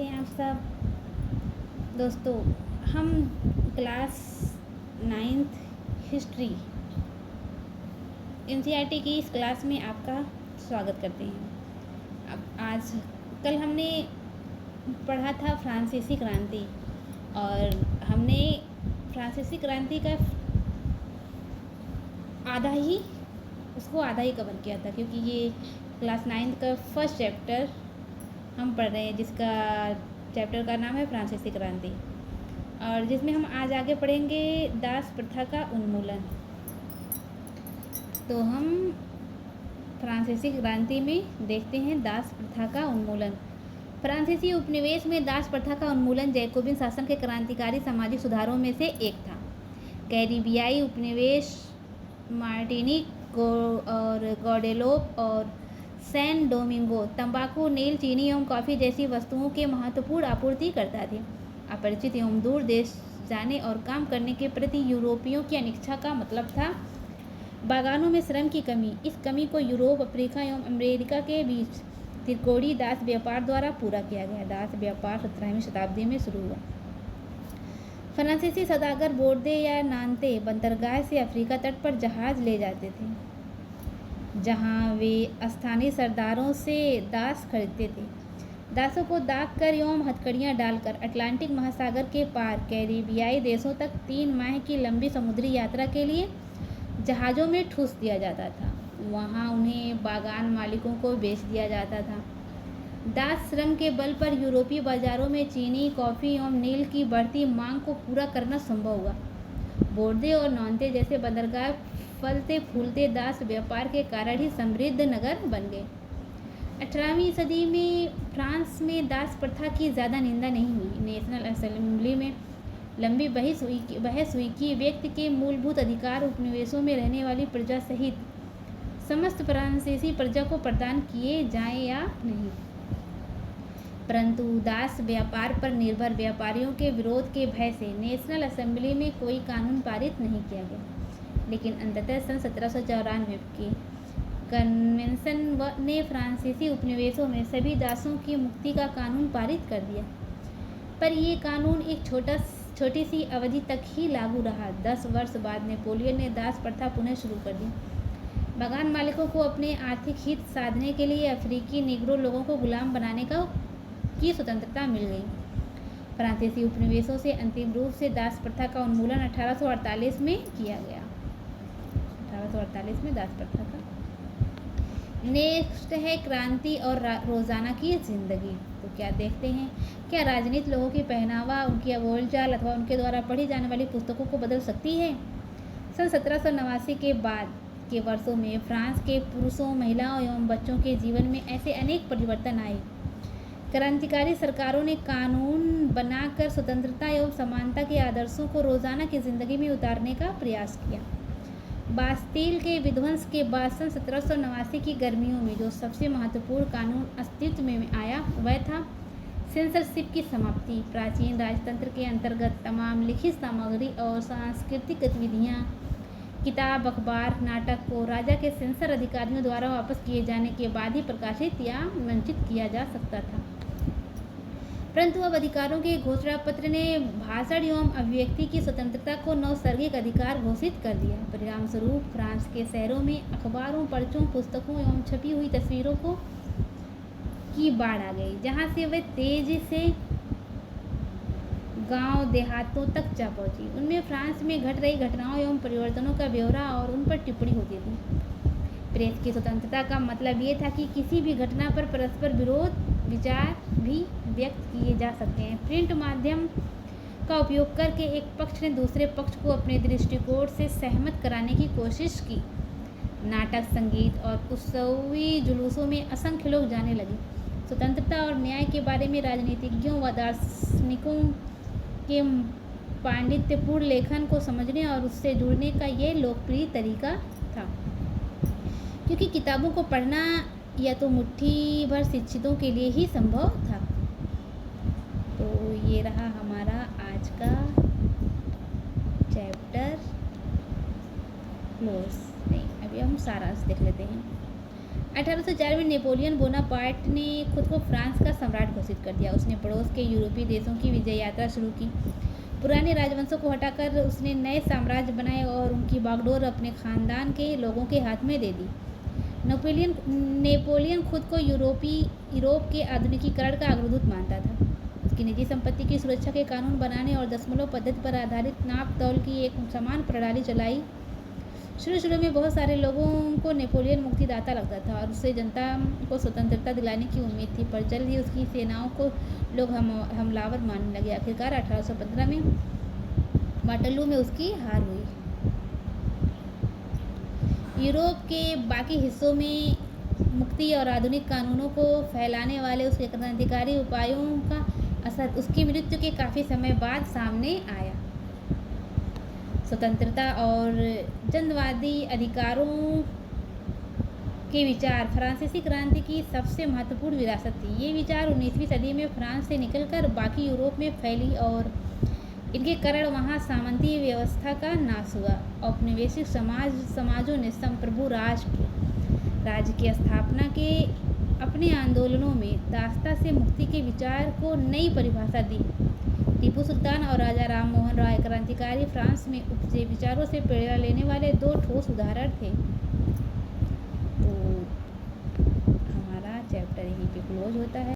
कैसे हैं आप सब दोस्तों। हम क्लास 9th हिस्ट्री एनसीईआरटी की इस क्लास में आपका स्वागत करते हैं। अब आज कल हमने पढ़ा था फ्रांसीसी क्रांति और हमने फ्रांसीसी क्रांति का आधा ही कवर किया था, क्योंकि ये क्लास 9th का फर्स्ट चैप्टर हम पढ़ रहे हैं, जिसका चैप्टर का नाम है फ्रांसीसी क्रांति, और जिसमें हम आज आगे पढ़ेंगे दास प्रथा का उन्मूलन। तो हम फ्रांसीसी क्रांति में देखते हैं दास प्रथा का उन्मूलन। फ्रांसीसी उपनिवेश में दास प्रथा का उन्मूलन जैकोबिन शासन के क्रांतिकारी सामाजिक सुधारों में से एक था। कैरिबियाई उपनिवेश मार्टिनिक और गौडेलोप और सैन डोमिंगो तंबाकू, नील, चीनी एवं कॉफ़ी जैसी वस्तुओं के महत्वपूर्ण आपूर्ति करता थे। अपरिचित एवं दूर देश जाने और काम करने के प्रति यूरोपियों की अनिच्छा का मतलब था बागानों में श्रम की कमी। इस कमी को यूरोप, अफ्रीका एवं अमेरिका के बीच त्रिकोणीय दास व्यापार द्वारा पूरा किया गया। दास व्यापार 17वीं शताब्दी में शुरू हुआ। फ्रांसीसी सौदागर बोर्दे या नान्ते बंदरगाह से अफ्रीका तट पर जहाज ले जाते थे, जहां वे स्थानीय सरदारों से दास खरीदते थे। दासों को दाग कर एवं हथकड़ियाँ डालकर अटलांटिक महासागर के पार कैरिबियाई देशों तक 3 माह की लंबी समुद्री यात्रा के लिए जहाज़ों में ठूस दिया जाता था। वहां उन्हें बागान मालिकों को बेच दिया जाता था। दास श्रम के बल पर यूरोपीय बाजारों में चीनी, कॉफ़ी एवं नील की बढ़ती मांग को पूरा करना संभव हुआ। बोर्दे और नान्ते जैसे बंदरगाह फलते फूलते दास व्यापार के कारण ही समृद्ध नगर बन गए। 18वीं सदी में फ्रांस में दास प्रथा की ज़्यादा निंदा नहीं हुई। नेशनल असेंबली में लंबी बहस हुई कि व्यक्ति के मूलभूत अधिकार उपनिवेशों में रहने वाली प्रजा सहित समस्त फ्रांसीसी प्रजा को प्रदान किए जाएं या नहीं। परंतु दास व्यापार पर निर्भर व्यापारियों के विरोध के भय से नेशनल असेंबली में कोई कानून पारित नहीं किया गया। लेकिन अंततः सन 1794 के कन्वेंशन ने फ्रांसीसी उपनिवेशों में सभी दासों की मुक्ति का कानून पारित कर दिया। पर यह कानून एक छोटी सी अवधि तक ही लागू रहा। 10 वर्ष बाद नेपोलियन ने दास प्रथा पुनः शुरू कर दी। बागान मालिकों को अपने आर्थिक हित साधने के लिए अफ्रीकी निग्रो लोगों को गुलाम बनाने की स्वतंत्रता मिल गई। फ्रांसीसी उपनिवेशों से अंतिम रूप से दास प्रथा का उन्मूलन 1848 में किया गया। 1848 में दास प्रथा का। नेक्स्ट है क्रांति और रोज़ाना की जिंदगी। तो क्या देखते हैं, क्या राजनीति लोगों की पहनावा, उनकी बोलचाल अथवा उनके द्वारा पढ़ी जाने वाली पुस्तकों को बदल सकती है? सन 1789 के बाद के वर्षों में फ्रांस के पुरुषों, महिलाओं एवं बच्चों के जीवन में ऐसे अनेक परिवर्तन आए। क्रांतिकारी सरकारों ने कानून बनाकर स्वतंत्रता एवं समानता के आदर्शों को रोज़ाना की जिंदगी में उतारने का प्रयास किया। बास्तील के विध्वंस के बाद सन 1789 की गर्मियों में जो सबसे महत्वपूर्ण कानून अस्तित्व में आया वह था सेंसरशिप की समाप्ति। प्राचीन राजतंत्र के अंतर्गत तमाम लिखित सामग्री और सांस्कृतिक गतिविधियाँ, किताब, अखबार, नाटक को राजा के सेंसर अधिकारियों द्वारा वापस किए जाने के बाद ही प्रकाशित या मंचित किया जा सकता था। परंतु अब अधिकारों के घोषणा पत्र ने भाषण एवं अभिव्यक्ति की स्वतंत्रता को नैसर्गिक अधिकार घोषित कर दिया। परिणाम स्वरूप फ्रांस के शहरों में अखबारों, पर्चों, पुस्तकों एवं छपी हुई तस्वीरों की बाढ़ आ गई, जहां से वे तेजी से गांव देहातों तक जा पहुंची। उनमें फ्रांस में घट रही घटनाओं एवं परिवर्तनों का ब्यौरा और उन पर टिप्पणी होती थी। प्रेस की स्वतंत्रता का मतलब ये था कि किसी भी घटना पर परस्पर विरोध विचार भी व्यक्त किए जा सकते हैं। प्रिंट माध्यम का उपयोग करके एक पक्ष ने दूसरे पक्ष को अपने दृष्टिकोण से सहमत कराने की कोशिश की। नाटक, संगीत और उत्सवी जुलूसों में असंख्य लोग जाने लगे। स्वतंत्रता और न्याय के बारे में राजनीतिज्ञों व दार्शनिकों के पांडित्यपूर्ण लेखन को समझने और उससे जुड़ने का यह लोकप्रिय तरीका था, क्योंकि किताबों को पढ़ना या तो मुट्ठी भर शिक्षितों के लिए ही संभव था। तो ये रहा हमारा आज का चैप्टर क्लोज। नहीं, अभी हम सारांश देख लेते हैं। 1804 में नेपोलियन बोनापार्ट ने खुद को फ्रांस का सम्राट घोषित कर दिया। उसने पड़ोस के यूरोपीय देशों की विजय यात्रा शुरू की। पुराने राजवंशों को हटाकर उसने नए साम्राज्य बनाए और उनकी बागडोर अपने खानदान के लोगों के हाथ में दे दी। नेपोलियन खुद को यूरोप के आधुनिकीकरण का अग्रदूत मानता था। उसकी निजी संपत्ति की सुरक्षा के कानून बनाने और दशमलव पद्धति पर आधारित नाप तौल की एक समान प्रणाली चलाई। शुरू में बहुत सारे लोगों को नेपोलियन मुक्तिदाता लगता था और उससे जनता को स्वतंत्रता दिलाने की उम्मीद थी, पर जल्द ही उसकी सेनाओं को लोग हमलावर मानने लगे। आखिरकार 1815 में वाटरलू में उसकी हार हुई। यूरोप के बाकी हिस्सों में मुक्ति और आधुनिक कानूनों को फैलाने वाले उसके क्रांतिकारी उपायों का असर उसकी मृत्यु के काफ़ी समय बाद सामने आया। स्वतंत्रता और जनवादी अधिकारों के विचार फ्रांसीसी क्रांति की सबसे महत्वपूर्ण विरासत थी। ये विचार 19वीं सदी में फ्रांस से निकलकर बाकी यूरोप में फैली और इनके कारण वहाँ सामंती व्यवस्था का नाश हुआ। औपनिवेशिक समाजों ने संप्रभु राज्य की स्थापना के अपने आंदोलनों में दासता से मुक्ति के विचार को नई परिभाषा दी। टीपू सुल्तान और राजा राम मोहन राय क्रांतिकारी फ्रांस में उपजे विचारों से प्रेरणा लेने वाले दो ठोस उदाहरण थे। तो हमारा चैप्टर यहीं पे क्लोज होता है।